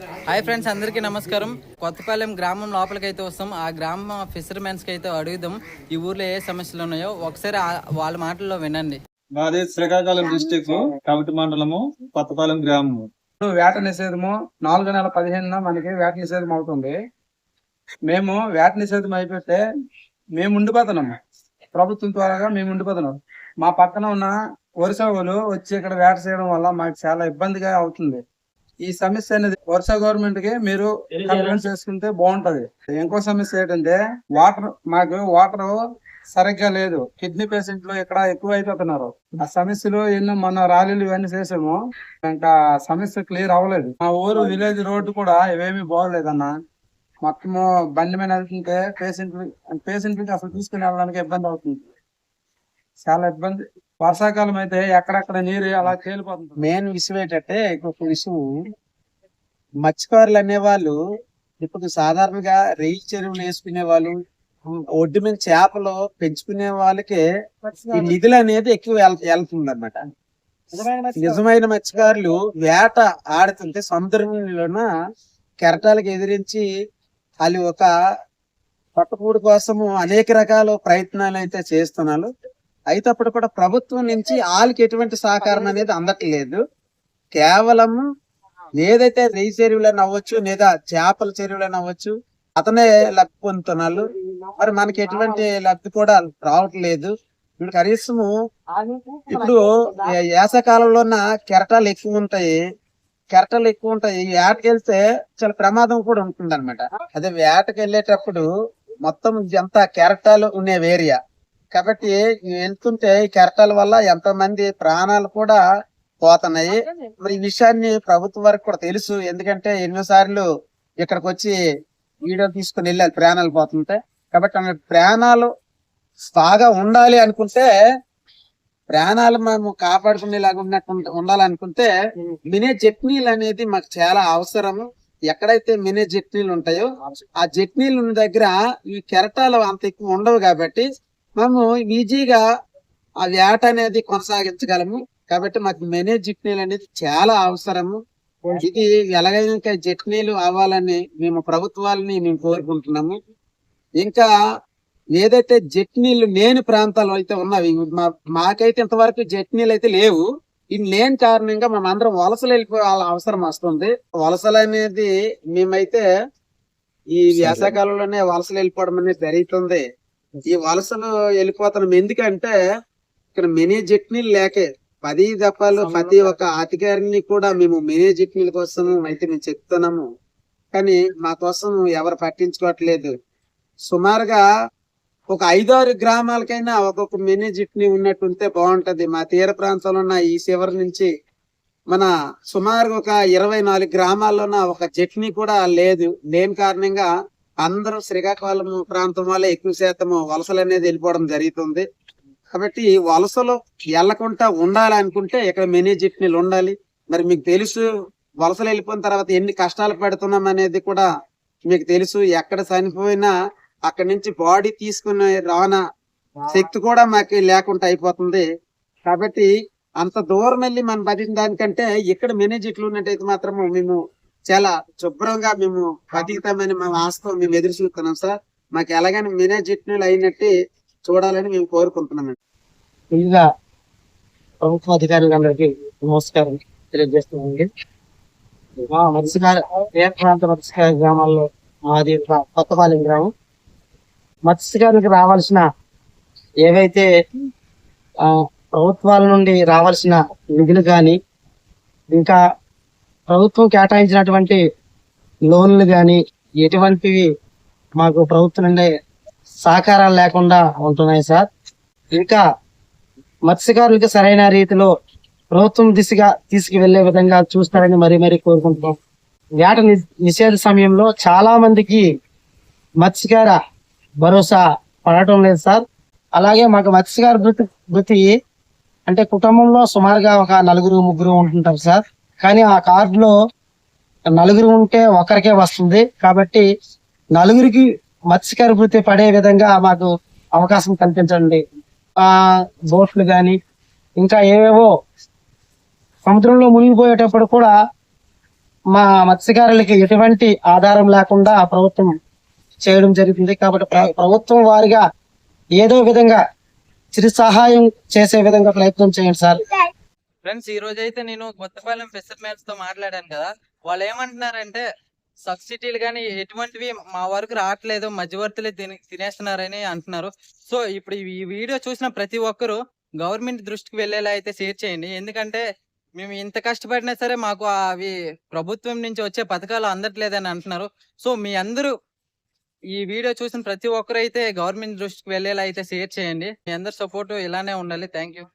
Hi friends, అందరికీ నమస్కారం. కొత్తపాలెం గ్రామం లోపలికి అయితే వస్తాం. ఆ గ్రామ ఫిషర్మెన్స్కి అయితే అడుగుదాం ఈ ఊర్లో ఏ సమస్యలు ఉన్నాయో. ఒకసారి వాళ్ళ మాటల్లో వినండి. మాది శ్రీకాకుళం డిస్టిక్ కవిటి మండలము కొత్తపాలెం గ్రామము. వేట నిషేధము 4 నెలల 15న మనకి వేట నిషేధం అవుతుంది. మేము వేట నిషేధం అయిపోతే మేము ఉండిపోతున్నాము. ప్రభుత్వం ద్వారా మేము ఉండిపోతున్నాం. మా పక్కన ఉన్న వరుస వాళ్ళు వచ్చి ఇక్కడ వేట చేయడం వల్ల మాకు చాలా ఇబ్బందిగా అవుతుంది. ఈ సమస్య అనేది వరుస గవర్నమెంట్ కి మీరు కంప్లైంట్ చేసుకుంటే బాగుంటది. ఇంకో సమస్య ఏంటంటే మాకు వాటర్ సరిగ్గా లేదు. కిడ్నీ పేషెంట్లు ఇక్కడ ఎక్కువ అయిపోతున్నారు. ఆ సమస్యలు ఎన్నో మన ర్యాలీలు ఇవన్నీ చేసాము, ఇంకా సమస్య క్లియర్ అవ్వలేదు. మా ఊరు విలేజ్ రోడ్డు కూడా ఇవేమీ బాగోలేదన్న. మొత్తము బండి మీద వెళ్తుంటే పేషెంట్లకి అసలు తీసుకుని వెళ్ళడానికి ఇబ్బంది అవుతుంది. చాలా ఇబ్బంది. వర్షాకాలం అయితే ఎక్కడెక్కడ నీరు అలా తేలిపోతుంది. మెయిన్ విషయం ఏంటంటే ఇంకొక విషయం, మత్స్యకారులు అనేవాళ్ళు ఇప్పుడు సాధారణంగా రొయ్య చెరువులు వేసుకునే వాళ్ళు, ఒడ్డు మీద చేపలు పెంచుకునే వాళ్ళకి ఈ నిధులు అనేది ఎక్కువ వెళ్తుంది అనమాట. నిజమైన మత్స్యకారులు వేట ఆడుతుంటే సముద్రంలోన కెరటాలకు ఎదిరించి వాళ్ళు ఒక పట్టుకూడు కోసము అనేక రకాల ప్రయత్నాలు అయితే చేస్తున్నారు. అయితే అప్పుడు కూడా ప్రభుత్వం నుంచి వాళ్ళకి ఎటువంటి సహకారం అనేది అందట్లేదు. కేవలం ఏదైతే రొయ్య చెరువులను అవ్వచ్చు లేదా చేపల చెరువులను అవ్వచ్చు అతనే లబ్ధి పొందుతున్నారు. మరి మనకి ఎటువంటి లబ్ధి కూడా రావట్లేదు. ఇప్పుడు కనీసము ఇప్పుడు వేసవకాలంలోన కెరటాలు ఎక్కువ ఉంటాయి. వేటకి వెళ్తే చాలా ప్రమాదం కూడా ఉంటుంది అనమాట. అదే వేటకి వెళ్ళేటప్పుడు మొత్తం ఎంత కెరటాలు ఉండే ఏరియా కాబట్టి వెళ్తుంటే ఈ కెరటాల వల్ల ఎంతో మంది ప్రాణాలు కూడా పోతున్నాయి. మరి ఈ విషయాన్ని ప్రభుత్వం వరకు కూడా తెలుసు. ఎందుకంటే ఎన్నోసార్లు ఇక్కడికి వచ్చి వీడియో తీసుకుని వెళ్ళాలి ప్రాణాలు పోతుంటే. కాబట్టి ప్రాణాలు బాగా ఉండాలి అనుకుంటే, ప్రాణాలు మేము కాపాడుకునేలాగా ఉండాలనుకుంటే మినీ జెట్నీలు అనేది మాకు చాలా అవసరము. ఎక్కడైతే మినీ జెట్నీలు ఉంటాయో ఆ జెట్నీలు ఉన్న దగ్గర ఈ కెరటాలు అంత ఎక్కువ ఉండవు కాబట్టి మేము ఈజీగా ఆ వేట అనేది కొనసాగించగలము. కాబట్టి మాకు మినీ జెట్నీలు అనేది చాలా అవసరము. ఇది ఎలాగైనా జెట్నీలు అవ్వాలని మేము ప్రభుత్వాలని మేము కోరుకుంటున్నాము. ఇంకా ఏదైతే జెట్నీలు లేని ప్రాంతాలు అయితే ఉన్నవి, మాకైతే ఇంతవరకు జెట్నీలు అయితే లేవు. ఇది లేని కారణంగా మేమందరం వలసలు వెళ్ళిపోవాల అవసరం వస్తుంది. వలసలు అనేది మేమైతే ఈ వేసవకాలంలోనే వలసలు వెళ్ళిపోవడం అనేది జరుగుతుంది. ఈ వలసలు వెళ్ళిపోతున్నాం ఎందుకంటే ఇక్కడ మినీ జెట్నీలు లేకే 10 దఫాలు ప్రతి ఒక్క అధికారిని కూడా మేము మినీ జెట్నీల కోసం అయితే మేము చెప్తున్నాము. కానీ మా కోసం ఎవరు పట్టించుకోవట్లేదు. సుమారుగా ఒక 5-6 గ్రామాలకైనా ఒక్కొక్క మినీ జెట్నీ ఉన్నట్టు ఉంటే బాగుంటది. మా తీర ప్రాంతంలో ఉన్న ఈ చివరి నుంచి మన సుమారుగా ఒక 24 గ్రామాల్లోన ఒక జెట్నీ కూడా లేని కారణంగా అందరూ శ్రీకాకుళం ప్రాంతం వల్ల ఎక్కువ శాతం వలసలు అనేది వెళ్ళిపోవడం జరుగుతుంది. కాబట్టి వలసలు వెళ్లకుండా ఉండాలి అనుకుంటే ఇక్కడ మినీ జెట్నీలు ఉండాలి. మరి మీకు తెలుసు, వలసలు వెళ్ళిపోయిన తర్వాత ఎన్ని కష్టాలు పెడుతున్నాం అనేది కూడా మీకు తెలుసు. ఎక్కడ చనిపోయినా అక్కడి నుంచి బాడీ తీసుకునే రవాణా శక్తి కూడా మాకు లేకుండా అయిపోతుంది. కాబట్టి అంత దూరం వెళ్ళి మనం బతికిన దానికంటే ఇక్కడ మినీ జెట్లు ఉన్నట్టయితే మాత్రం మేము చాలా శుభ్రంగా మేము బతికుతామని మా ఆశతో మేము ఎదురు చూస్తున్నాం సార్. మాకు ఎలాగైనా మినీ జెట్నీలు అయినట్టు చూడాలని మేము కోరుకుంటున్నామండి. ముందుగా ప్రభుత్వ అధికారులందరికీ నమస్కారం తెలియజేస్తున్నామండి. మా మత్స్యకార గ్రామాల్లో మాది కొత్తపాలెం గ్రామం. మత్స్యకారులకు రావాల్సిన ఏవైతే ప్రభుత్వాల నుండి రావాల్సిన నిధులు కానీ, ఇంకా ప్రభుత్వం కేటాయించినటువంటి లోన్లు కానీ ఎటువంటివి మాకు ప్రభుత్వం నుండి సహకారాలు లేకుండా ఉంటున్నాయి సార్. ఇంకా మత్స్యకారులకి సరైన రీతిలో ప్రభుత్వం దిశగా తీసుకువెళ్లే విధంగా చూస్తారని మరీ కోరుకుంటున్నాం. వేట నిషేధ సమయంలో చాలా మందికి మత్స్యకార భరోసా పడటం లేదు సార్. అలాగే మాకు మత్స్యకార వృత్తి అంటే కుటుంబంలో సుమారుగా ఒక 4-3 ఉంటుంటారు సార్. కానీ ఆ కార్డులో 4 ఉంటే ఒకరికే వస్తుంది. కాబట్టి 4కి మత్స్యకార వృత్తి పడే విధంగా మాకు అవకాశం కల్పించండి. బోట్లు కానీ ఇంకా ఏవేవో సముద్రంలో మునిగిపోయేటప్పుడు కూడా మా మత్స్యకారులకి ఎటువంటి ఆధారం లేకుండా ఆ ప్రభుత్వం చేయడం జరుగుతుంది. కాబట్టి ప్రభుత్వం వారిగా ఏదో విధంగా చిరు సహాయం చేసే విధంగా ప్రయత్నం చేయండి సార్. ఫ్రెండ్స్, ఈ రోజు అయితే నేను కొత్తపాలెం ఫిషర్మెన్స్ తో మాట్లాడాను కదా. వాళ్ళు ఏమంటున్నారంటే సబ్సిడీలు కానీ ఎటువంటివి మా వరకు రావట్లేదు, మధ్యవర్తులే తినేస్తున్నారని అంటున్నారు. సో ఇప్పుడు ఈ వీడియో చూసిన ప్రతి ఒక్కరు గవర్నమెంట్ దృష్టికి వెళ్ళేలా అయితే షేర్ చేయండి. ఎందుకంటే మేము ఇంత కష్టపడినా సరే మాకు అవి ప్రభుత్వం నుంచి వచ్చే పథకాలు అందట్లేదని అంటున్నారు. సో మీ అందరూ ఈ వీడియో చూసిన ప్రతి ఒక్కరు అయితే గవర్నమెంట్ దృష్టికి వెళ్ళేలా అయితే షేర్ చేయండి. మీ అందరి సపోర్ట్ ఇలానే ఉండాలి. Thank you.